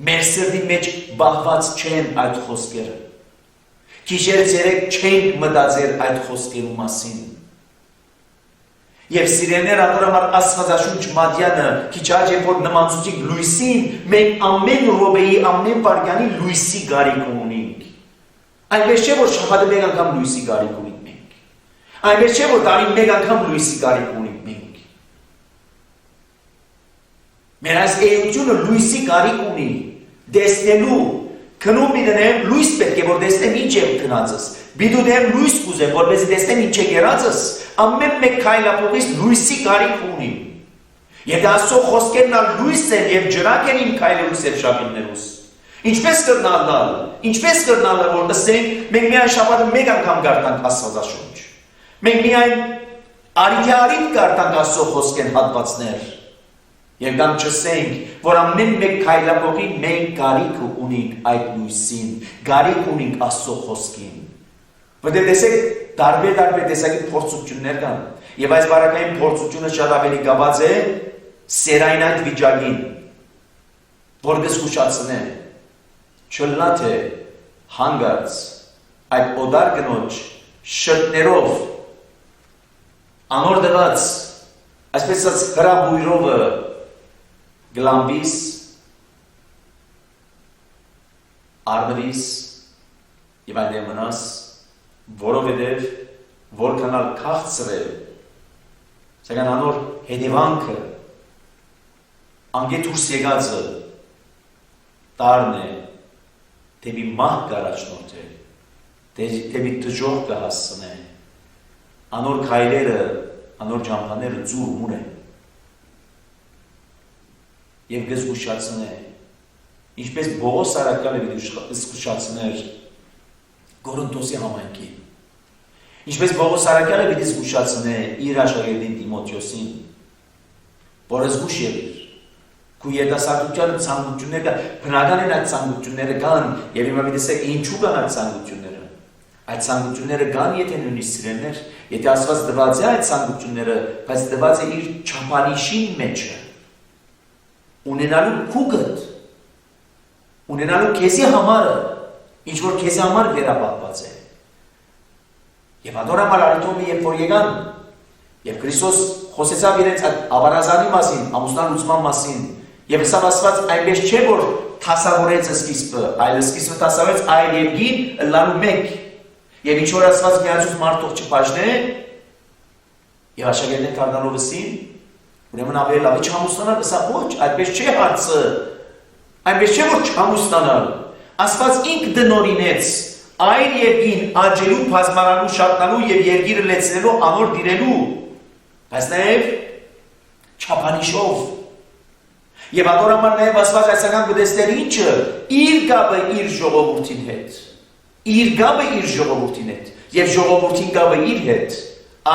Մեր սրտի մեջ բախված չեն այդ խոսքերը։ Գիշեր ցերեկ չենք մտածել այդ խոսքերու մասին։ Եվ սիրելիներ անդորամար Աստվածաշունչ Մատյանը քիչ աջ երբ որ նմանցուցիկ լույսին, մենք ամեն րոպեի, ամեն վայրկյանի լույսի գարիք ունենք։ Այնպես չէ որ շաբաթը մեկ անգամ լույսի գարիք ունենք մենք։ Այնպես չէ որ տարին մեկ անգամ լույսի գարիք ունենք մենք։ Մեր այս էությունը լույսի գարիք ունի, դեսնելու, քնում դնեմ լույս պետք է որ դեսնեմ ինչ եմ քնածս։ Բիդու դեմ լույս կուզեմ, որպեսզի տեսնեմ ինչ է գերածս, ամեն մեկ քայլափոխից լույսի կարիք ունի։ Եթե Աստծո խոսքերն ալ լույս են եւ ջրանք են իմ քայլերուս եւ շապիններուս։ Ինչպես կրնալ, որ ասենք մենք միայն շաբաթը մեկ անգամ գարտանք Աստվածաշունչ։ Մենք միայն արիթ գարտանք Աստծո խոսքեն հատվածներ։ Եվ կամ չսենք, որ ամեն մեկ քայլափոխի մենք կարիք ունենք այդ լույսին, կարիք ունենք Աստծո խոսքին։ Որտեղ տեսեք տարբեր տեսակի փորձություններ կան, եւ այս բարակային փորձությունը շատ ավելի գաված է սերային այդ վիճակին, որ կզգուշացնե, չլնա թե հանգած այդ օդար գնոջ շրտներով անոր դված, այսպես ասած հրաբույրովը գլամբիս, արնվիս եւ այնտեղ մնաս, որովհետև որքանալ քաղցրել, սակայն անոր հետևանքը, անգե դուրս եկածը տարն է, դեպի մահ կառաջնորդել, դեպի դժոխք կհասցնել, անոր քայլերը, անոր ճամփաները ծուր մուր են, եւ կզգուշացնել, ինչպես Բողոս Արաքյալը զգուշացներ Կորինթոսի համայնքին, ինչպես Բողոս Արաքյալը պիտի զգուշացնե իր աշակերտին Տիմոթեոսին, որը զգուշ եղիր, քու երիտասարդության ցանկությունները բնական են այդ ցանկությունները կան, եւ հիմա պիտի ասեք ինչու կան այդ ցանկությունները, այդ ցանկությունները կան, եթե նույնիսկ սիրելներ, եթե Աստված դված է այդ ցանկությունները, բայց դված է իր չափանիշին մեջը, ունենալու քուգդ, ունենալու քեզի համարը, ինչ որ քեզի համար վերապահված է։ Եվ անդորամալ արիտոմի երբ որ եկան, եւ Քրիստոս խոսեցավ իրենց ավարազանի մասին, ամուսնալուծման մասին, եւ հսավ ասված այնպես չէ որ թասավորեց սկիզբը, այլ սկիզբը թասավորեց այլ եւ գին լանու մեկ։ Եվ ինչ որ ասված միացուց մարդող չբաժնե, եւ աշակերտները դառնալով ասին, ուրեմն ավելի լավ է չամուսնանալ, սա ոչ, այդպես չէ հարցը, այնպես չէ որ չամուսնանալ, ասված ինք դնորինեց, այր եւ գին աճելու, բազմարանալու, շարժանալու եւ երգիրը լեցնելու, անոր դիրելու, բայց նաեւ չափանիշով։ Եվ անդորամար նաեւ ասված այսական գտեսներ ինչը իր գաբը իր ժողովրդին հետ։ Իր գաբը իր ժողովրդին հետ։ եւ ժողովրդին գավը իր հետ,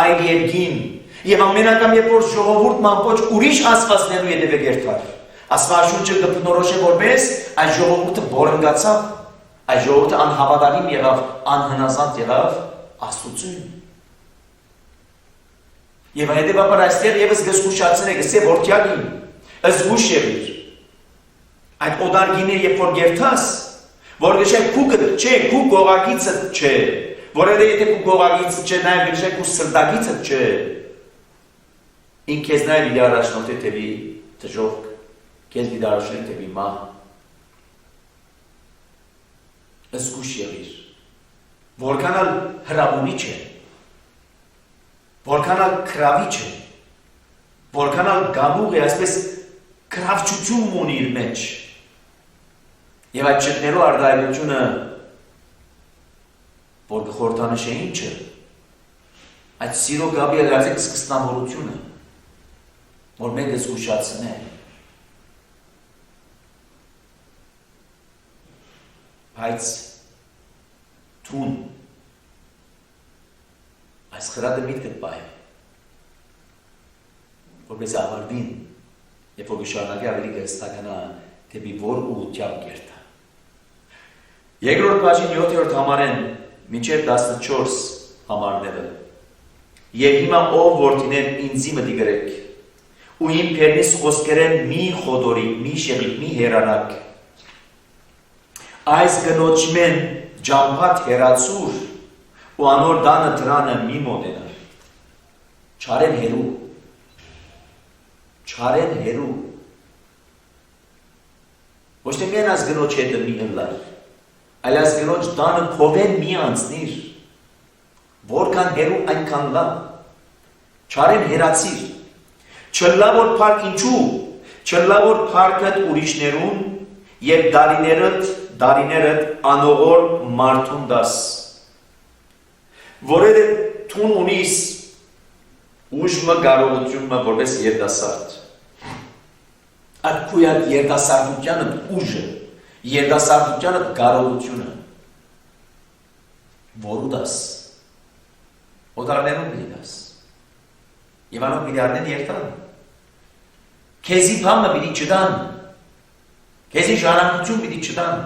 այլ երգին, եւ ամենակամ երբ որ ժողովուրդն ամբողջ ուրիշ աստվածներու ետևը գերտար, Աստվածաշունչը կբնորոշե որպես այս ժողովուրդը բորընկացավ, այս ժողովուրդը անհավատարիմ եղավ, անհնազանդ եղավ Աստծուն։ Եվ հետևաբար այստեղ եւս գսկուշացնե գսե որքյալին, զգուշ եղիր։ Այդ օդարգիները երբ որ գերտաս, որ գշե քուկը չէ, քու գողագիցը չէ, որը եթե քու գողագիցը չէ, նաեւ գշե քու սրտագիցը չէ։ Ինքեզ նաեւ իր առաջնորդի տևի դժոխք, քեզ դիդարաշեն տևի մահ։ Զգուշ եղիր, որքանալ հրավունի չէ, որքանալ քրավի չէ, որքանալ գամուղ է, այսպես քրավչություն ունի իր մեջ, եւ այդ ճկներու արդայնությունը, որ գխորտանշ է ինչը, այդ սիրո գաբի ագարձեք սկսնամորությունը, որ մենք զգուշացն է, բայց թուն այս խրատը միտքդ բայ որպես ավարդին երբ որ գշարնակի ավելի գստականա դեպի որ ուղությամբ կերտա երկրորդ բաժին 7-րդ համարեն մինչև 14 համարները եւ հիմա ով որդիներ ինձի մտի գրեք ու իմ փերնիս խոսքերեն մի խոդորի մի շեղի մի հերանակ Այս գնոջմեն ջամփատ հերացուր ու անոր դանը դրանը մի մոտենար չարեն հերու ոչ թե միայն այս գնոջ հետը մի հլար այլ այս գնոջ դանը փովեն մի անցնիր որքան հերու այնքան լավ չարեն հերացիր չլա որ փառք ինչու չլա որ փառքդ ուրիշներուն եւ դարիներդ անողոր մարդուն դաս որերը թուն ունիս ուժմը կարողությունը որպես երդասարդ այդ քույր երդասարդությանը ուժը երդասարդությանը կարողությունը որու դաս օտարներուն դաս եւ անոնք միլիարդներ երթան քեզի փամը պիտի չդան քեզի ժառանգություն պիտի չդան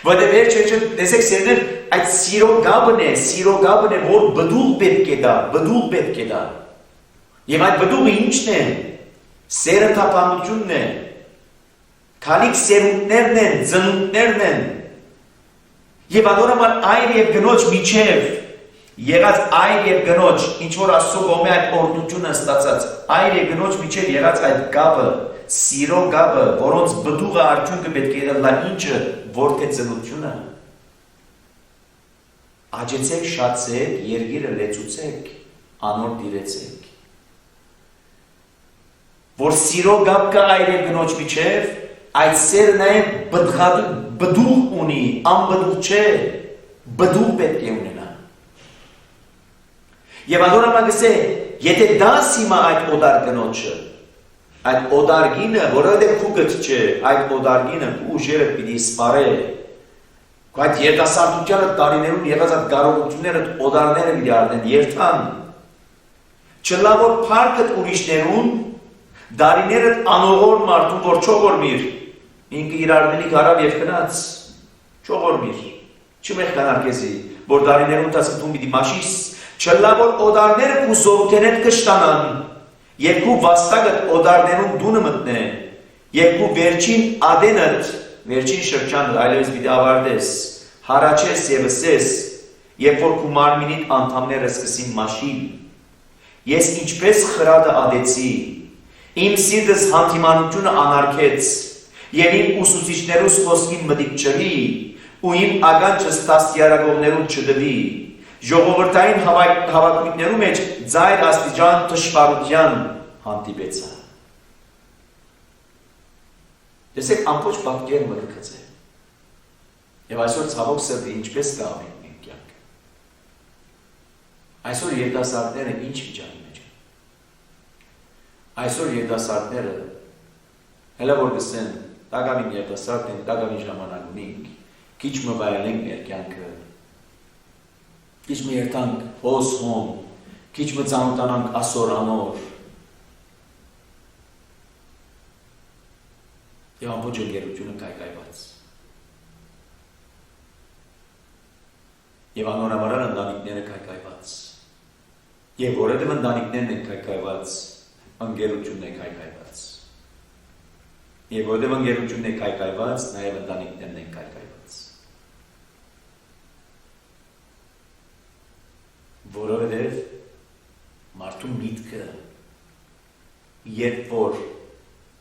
որտեղ վերջը տեսեք սերներ այդ սիրո գաբն է որ բդուղ պետք է դա եւ այդ բդուղը ինչն է սերը թափանությունն է քալիք սերունդներն են ծնունդներն են եւ անորոմալ այր եւ գնոջ միջև եղած այր եւ գնոջ ինչ որ Աստծո կողմի այդ օրդությունը ստացած այր եւ գնոջ միջև եղած այդ գաբը սիրո գաբը, որոնց բդուղը արդյունքը պետք է լա ինչը, որթե ծնությունը։ Աջեցեք, շացեք, երգիրը լեցուցեք, անոր դիրեցեք։ Որ սիրո գապ կա այր եւ գնոջ միջև, այդ սերը նաեւ բդուղ ունի, անբդուղ չէ, բդուղ պետք է ունենա։ Եվ անորամագսե, եթե դաս հիմա այդ օդար գնոջը, այդ օդարգինը, որովհետև քուկդ չէ, այդ օդարգինը ուժերը պիտի սպարե, այդ երիտասարդությանը տարիներում եղած այդ կարողությունները օդարները պիտի առնեն, երթան, չլա որ փառքդ ուրիշներուն, դարիներդ անողոր մարդուն, որ չողորմիր, ինքը իր արմենի գարավ և կնաց, չողորմիր, չմեղկանար քեզի, որ դարիներուն տասկտում պիտի մաշիս, չլա որ օդարները քու զորքենետ կշտանան, Եվ քու վաստակդ օդարներուն դունը մտնե, եւ քու վերջին ադենդ, վերջին շրջանդ այլևս պիտի ավարտես, հարաչես եւ ասես, երբ որ քու մարմինիդ անդամները սկսին մաշիլ։ Ես ինչպես խրատը ադեցի, իմ սիրտս հանդիմանությունը անարգեց, եւ իմ ուսուցիչներուս խոսքին մտիկ չրի, ու իմ ականջս տասյարակողներուն չդվի, ժողովրդային հավաքույթներու մեջ ձայր աստիճան թշվառության հանդիպեցա։ Տեսեք ամբողջ պատկերը մտքած է։ Եվ այսօր ցավոք սրտի ինչպես կապենք մենք կյանք։ Այսօր երիտասարդները ինչ վիճակի մեջ են։ Այսօր երիտասարդները հələ որ գսեն, տակամին երիտասարդ են, տակամին ժամանակ ունենք, քիչ մը վայելենք մեր կյանքը։ քիչ մի երթանք հոս հոմ, քիչ մի ծանոթանանք ասոր անոր, եւ ամբողջ ընկերությունը կայկայված։ Եվ անորավարար ընտանիքները կայկայված։ Եվ որովհետև ընտանիքներն են կայկայված, ընկերությունն է կայկայված։ Եվ որովհետև ընկերությունն է կայկայված, նաև ընտանիքներն են կայկայված։ Որովհետև մարդու միտքը երբ որ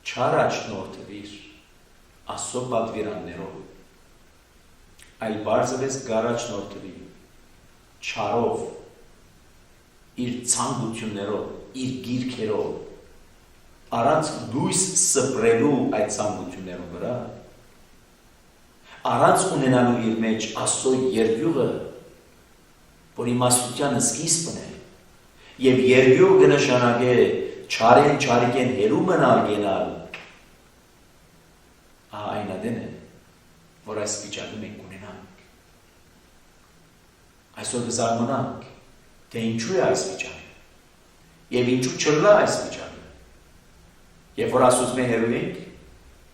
չարաչնորդվիր Աստծո պատվիրաններով, այլ բարձրես գարաչնորդվի չարով, իր ցանկություններով, իր գիրքերով, առանց լույս սփռելու այդ ցանկություններով վրա, առանց ունենալու իր մեջ Աստծո երկյուղը, որ իմաստության սկիզբն է, եւ երկյուղ կնշանակե չարեն չարիկեն հերու մնալ գենալ, այն ադեն է, որ այս վիճակը մենք ունենանք։ Այսօր կզարմանանք, թե ինչու է այս վիճակը, եւ ինչու չլա այս վիճակը, երբ որ Աստծուց մեր հեռու ենք,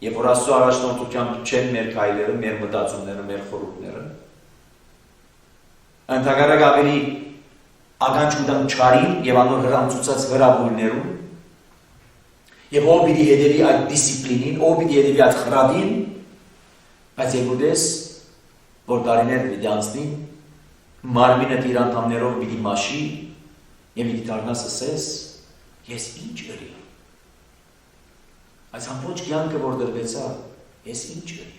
երբ որ Աստծո առաջնորդությամբ չեն մեր քայլերը, մեր մտածումները, մեր խորհուրդները, ընդհակառակ ավելի ականջ կտանք չարին եւ անոր հրամցուցած հրավույրներուն, եւ ով պիտի հետևի այդ դիսցիպլինին, ով պիտի հետևի այդ խրատին, բայց եկուտես, որ տարիներ պիտի անցնին, մարմինը իր անդամներով պիտի մաշի եւ պիտի դառնաս ասես, ես ինչ ըրի։ Այս ամբողջ կյանքը որ դրվեցա, ես ինչ ըրի։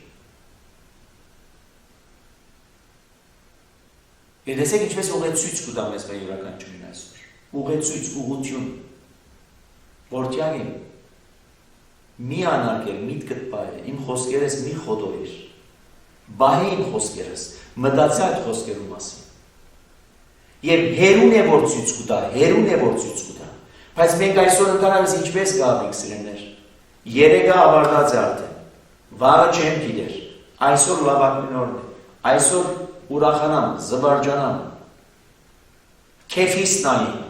Եվ տեսեք ինչպես ուղեցույց կուտա մեզ մեր յուրաքանչյուրին այսօր։ Ուղեցույց, ուղղություն, որտյակ եմ, մի անարգել, միտքդ պահել, իմ խոսքերս մի խոտորիր, բահի իմ խոսքերս, մտածի այդ խոսքերու մասին։ Եվ հերուն է որ ցույց կտա, հերուն է որ ցույց կտա։ Բայց մենք այսօր ընդհանրապես ինչպես գաղտնիք սիրելիներ։ Երեգա ավարտած է արդեն։ Վաղը չեմ գիտեր։ Այսօր լավագույն օրն է։ Այսօր ուրախանամ, զվարճանամ։ Քեֆիս նայեմ։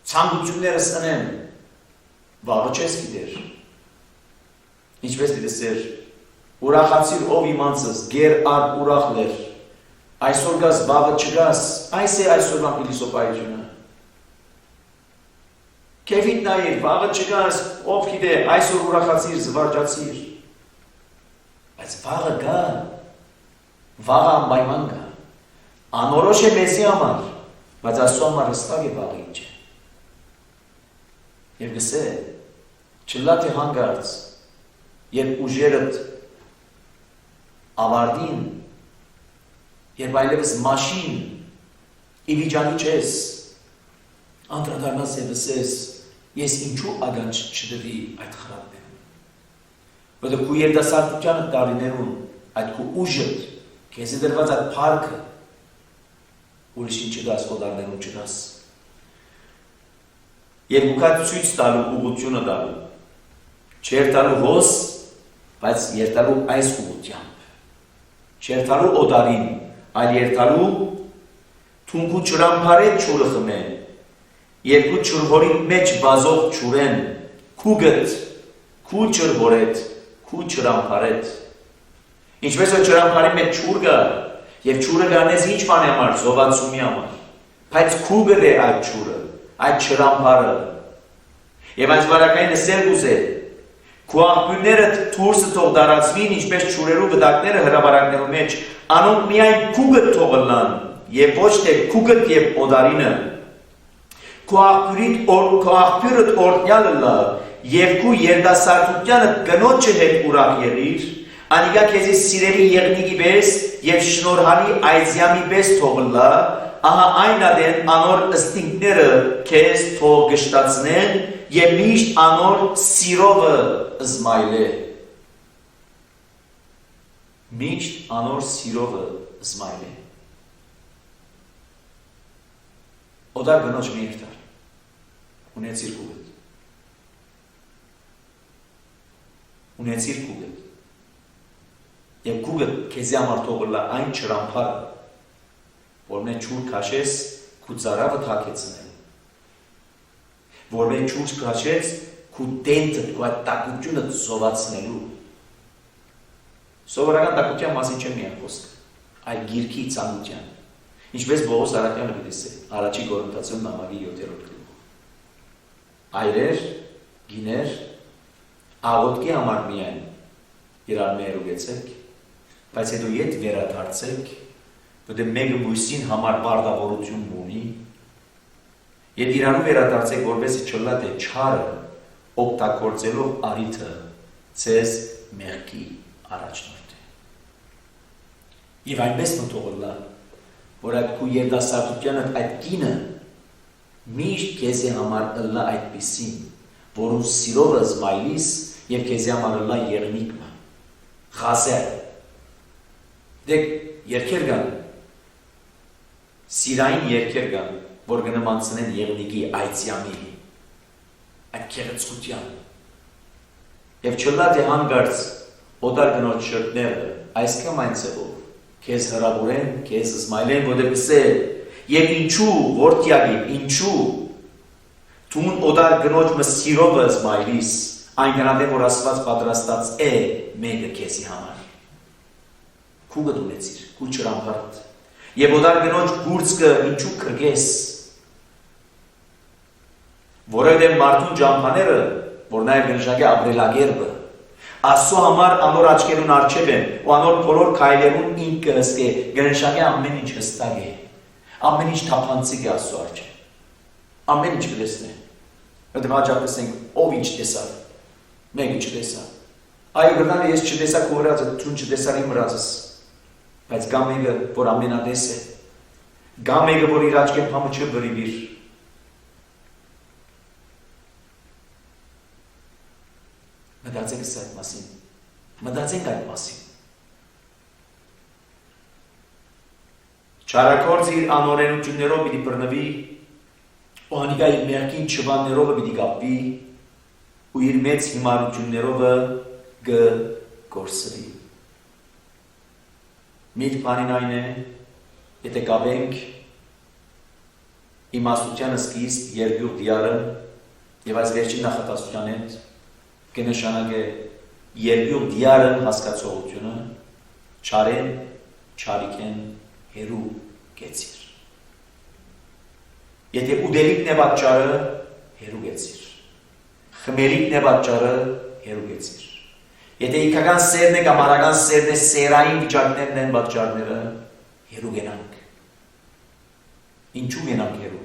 Ցանկություններս ընեմ։ Վաղը չես գիտեր։ Ինչպես դիտեսեր, ուրախացիր ով իմանցս, գեր ար ուրախ լեր, այսօր գաս վաղը չգաս, այս է այսօրվան փիլիսոփայությունը։ Քեֆիտ նայիր, վաղը չգաս, ով գիտե, այսօր ուրախացիր, զվարճացիր։ Բայց վաղը գա, վաղը անպայման գա, անորոշ է մեզի համար, բայց Աստծո համար հստակ է վաղը ինչ է։ Եվ գսե, չլա թե հանգարց, երբ ուժերդ ավարդին, երբ այլևս մաշին, իվիճանի չես, անդրադառնաս և ասես, ես ինչու ականջ չդրի այդ խրատներում։ Որտեղ քու երիտասարդության տարիներում այդ քու ուժդ, քեզի դրված այդ փառքը, ուրիշին չդաս, օդարներում չդաս։ Եվ ուքած ցույց տալու ուղղությունը տալու, չերտալու հոս, բայց երտալու այս ուղղությամբ, չերտալու օդարին, այլ երտալու թունքու չրամփարետ չուրը խմեն, երկու չրհորի մեջ բազող չուրեն, քուգտ, քու չրհորետ, քու չրամփարետ։ Ինչպես որ չրամփարի մեջ չուր գա, եւ չուրը գանես ինչ բանի համար, զովացումի համար, բայց քուգտ է այդ չուրը, այդ չրամփարը։ Եվ այս վարակային սեր ուզե, քու աղբյուրները թուրսը թող դարացվին, ինչպես չուրերու վտակները հրավարակներու մեջ, անոնք միայն քուգտ թողլան, եւ ոչ թե քուգտ եւ օդարինը։ Քու աղբյուրդ օրտնյալը լա, եւ քու երդասարտությանը կնոջը հետ ուրախ եղիր, անիկա քեզի սիրելի եղնիկի պես եւ շնորհալի այզյամի պես թողլա, ահա այն ադեն անոր ըստինքները քեզ թող գշտացնեն եւ միշտ անոր սիրովը զմայլե։ Միշտ անոր սիրովը զմայլե։ Օդար գնոջ մի երթար, ունեցիր կուգտ, ունեցիր կուգտ, եւ կուգտ քեզի համար թողլա այն չրամփարը, որ մե ջուր քաշես քու ծարավը թակեցնել, որ մե ջուր քաշես քու տենտը քու այդ տակությունը զովացնելու։ Սովորական տակության մասին չեմ միայն խոսքը, այլ գիրքի ցանկության։ Ինչպես Պողոս Արաքյանը գիտեսե, առաջի Կորինթացիներուն նամակի 7-րդ գլուխ։ Այրեր, գիներ, աղոթքի համար միայն իրար մերուգեցեք, բայց հետո ետ վերադարձեք, որտեղ մեկը մյուսին համար բարդավորություն ունի, ետ իրարու վերադարձեք, որպեսզի չլա թե չարը օգտագործելով արիթը ցեզ մեղքի առաջնորդ է։ Եվ այնպես մտողլա, որ այդ քու երդասարտությանը այդ կինը միշտ քեզի համար ըլլա այդպիսին, որում սիրովը զմայլիս եւ քեզի համար ըլլա եղնիկը, խազեր։ Դեք երկեր կան, սիրային երկեր կան, որ գնամանցնեն եղնիկի այցյամի, այդ քեղեցկության։ Եվ չլա թե հանգարց օտար գնոջ շրտները այսքան այն ծևով քեզ հրավուրեն, քեզ զմայլեն, որտեղ կսե եւ ինչու որդյագի, ինչու Թուն օտար գնոջ մը սիրովը զմայլիս, այն գնադե, որ Աստված պատրաստած է մեկը քեզի համար։ Քու գտունեցիր, քու չրամբարդ։ Եվ օտար գնոջ գուրցկը ինչու կրգես։ Որովհետև մարդուն ջամփաները, որ նաև գնշակե ապրելագերբը, Աստծո համար անոր աչքերուն արջև են, ու անոր բոլոր քայլերուն ինքը հսկե, գնշակե ամեն ինչ հստակ է, ամեն ինչ թափանցիկ է Աստծո արջև, ամեն ինչ կտեսնե։ Որտեղ հաջող կսենք ով ինչ տեսավ, մեկը չտեսավ։ Այո գնալի ես չտեսա քո վրածը, թուն չտեսար իմ վրածս, բայց գա մեկը, որ ամենատես է, գա մեկը, որ իր աչքեն փամը չբրիվիր։ Մտածենք այդ մասին, մտածենք այդ մասին։ Չարակորձը իր անօրենություններով պիտի բռնվի, ու անիկա իր մեղքին չվաններով պիտի կապվի, ու իր մեծ հիմարություններով կգործվի։ Միտ բանին այն է, եթե կապենք իմաստության սկիզբ երկյուղ դիարը և այս վերջին նախատասության հետ կնշանակե երկյուղ դիարն հասկացողությունը չարեն, չարիքեն հերու գեցիր։ Եթե ուդելիքն է պատճառը, հերու գեցիր։ Խմելիքն է պատճառը, հերու գեցիր։ Եթե իքական սերն է կամ արական սերն է սերային վիճակներն են պատճառները, հերու գենանք։ Ինչու գենանք հերու։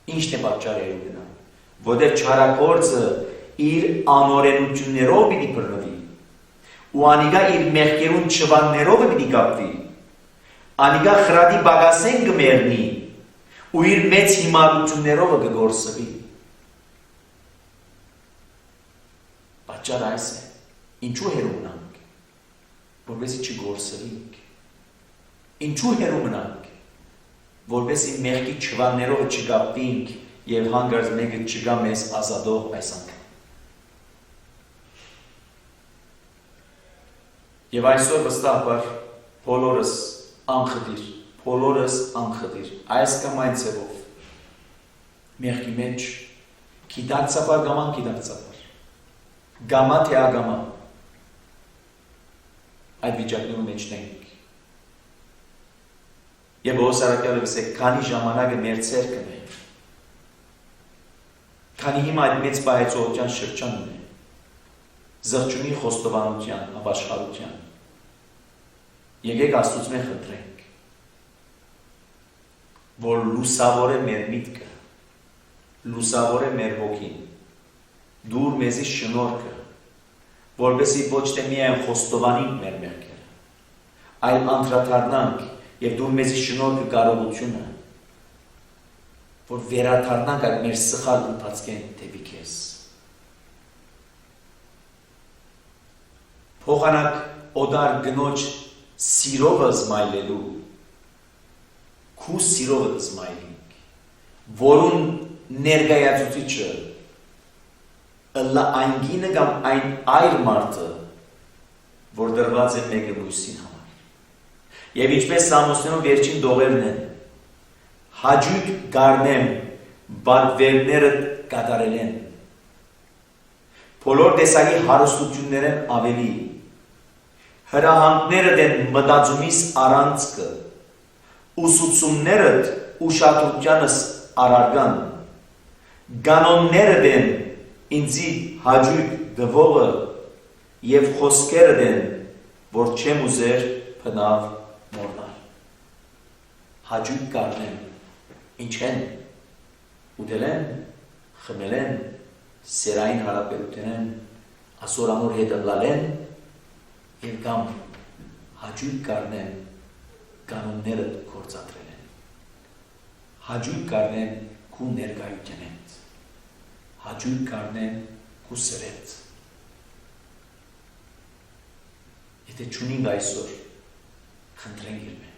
Ինչն է պատճառը հերու գենանք։ Որտեղ չարագործը իր անօրենություններով պիտի բռնվի, ու անիկա իր մեղքերուն չվաններով պիտի կապվի, անիկա խրատի բագասեն կմերնի, ու իր մեծ հիմարություններով կգործվի։ Պատճառը այս է, ինչու հերու մնանք, որպեսզի չգործվենք, ինչու հերու մնանք, որպեսզի մեղքի չվաններով չկապվենք և հանգարց մեկը չգա մեզ ազատող այս անգամ։ Եվ այսօր վստահաբար բոլորս անխտիր, այս կամ այն ձևով, մեղքի մեջ, գիտակցաբար կամ անգիտակցաբար, գամա թե ագամա, այդ վիճակներու մեջն ենք։ Եվ Պողոս Արաքյալը վսե, քանի ժամանակը մեր ցերկն է, քանի հիմա այդ մեծ պահեցողության շրջանն է, զղջունի խոստովանության, ապաշխարության, եկեք Աստծուց մենք խնդրենք, որ լուսավոր է մեր միտքը, լուսավոր է մեր հոգին, դուր մեզի շնորհքը, որպեսզի ոչ թե միայն խոստովանենք մեր մեղքերը, այլ անդրադառնանք եւ դուր մեզի շնորհքը կարողությունը, որ վերադառնանք այդ մեր սխալ ընթացքեն դեպի քեզ։ Փոխանակ օդար գնոջ սիրովը զմայլելու, քու սիրովը զմայլինք, որուն ներգայացուցիչը ըլլա այն գինը կամ այն այր մարդը, որ դրված է մեկը մյուսին համար։ Եվ ինչպես Սամոսնեում վերջին դողերն են, հաջույք գարնեմ, բանվերները կատարել են, բոլոր տեսակի հարստություններ են ավելի, հրահանգները դեն մտածումիս առանցքը, ուսուցումներըդ ուշադրությանս արարգան, գանոնները դեն ինձի հաջույք դվողը և խոսքերը դեն, որ չեմ ուզեր բնավ մորնալ։ Հաջույք կարնեմ, ինչ են, ուտել են, խմել են, սերային հարաբերություն են, ասոր ամոր հետ ընլալ են, և կամ հաջույք կարնեմ, կանոնները կործատրել են։ Հաջույք կարնեմ քու ներկայության հետ, հաջույք կարնեմ քու սրետ։ Եթե չունինք այսօր, խնդրենք իրմեն։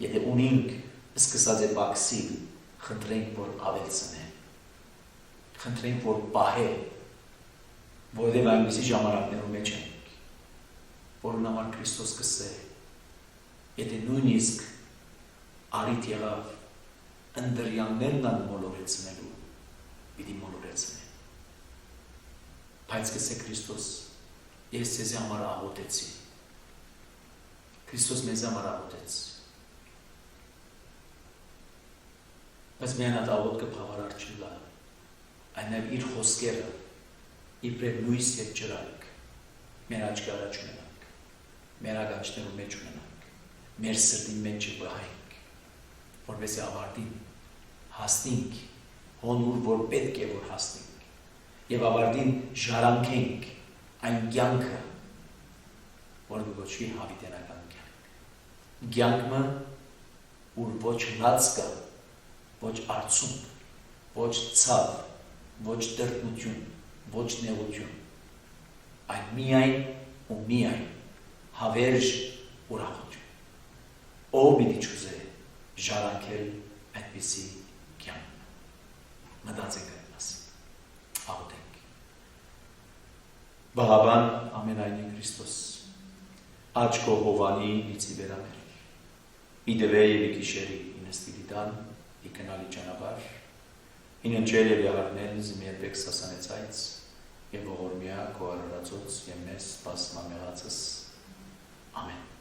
Եթե ունինք սկսած է բաքսիլ, խնդրենք, որ ավելցնեն։ Խնդրենք, որ պահե, որովհետև այնպիսի ժամանակներում մեջ ենք, որն համար Քրիստոս կսե, եթե նույնիսկ արիտ եղավ ընդրյաններն ան մոլորեցնելու, պիտի մոլորեցնեն։ Բայց կսե Քրիստոս, ես ձեզի համար աղոտեցի։ Քրիստոս մեզ համար աղոտեց։ Բայց միայն այդ աղոտքը բավարար չլա, այն նաև իր խոսքերը, իբրև լույս և ջրանք, մեր աչքի առաջ ունենանք, մեր ագանչներում մեջ ունենանք, մեր սրտին մեջ վահենք, որպեսզի ավարտին հասնենք, հոնուր, որ պետք է որ հասնենք, և ավարտին ժարանքենք այն կյանքը, որ գոչվի հավիտենական կյանք։ Կյանքը, որ ոչ լաց կա, ոչ արցունք, ոչ ցավ, ոչ տրտմություն, ոչ նեղություն, այն միայն ու միայն հավերժ ուրախություն։ Ով պիտի չուզե ժարանքել այդպիսի կյանք։ Մտածենք այդ մասին։ Աղոթենք։ Բաղաբան ամենայնի Քրիստոս, աչ քո հովանի լիցի վերամերել, իդվե և իքիշերի ինստիլիտան, իքնալի ճանապար, ինընջել և եղարնել զմիերբեք սասանեցայց և ողորմյա քո արարածոց և մեզ սպաս մամեղացս։ Ամեն։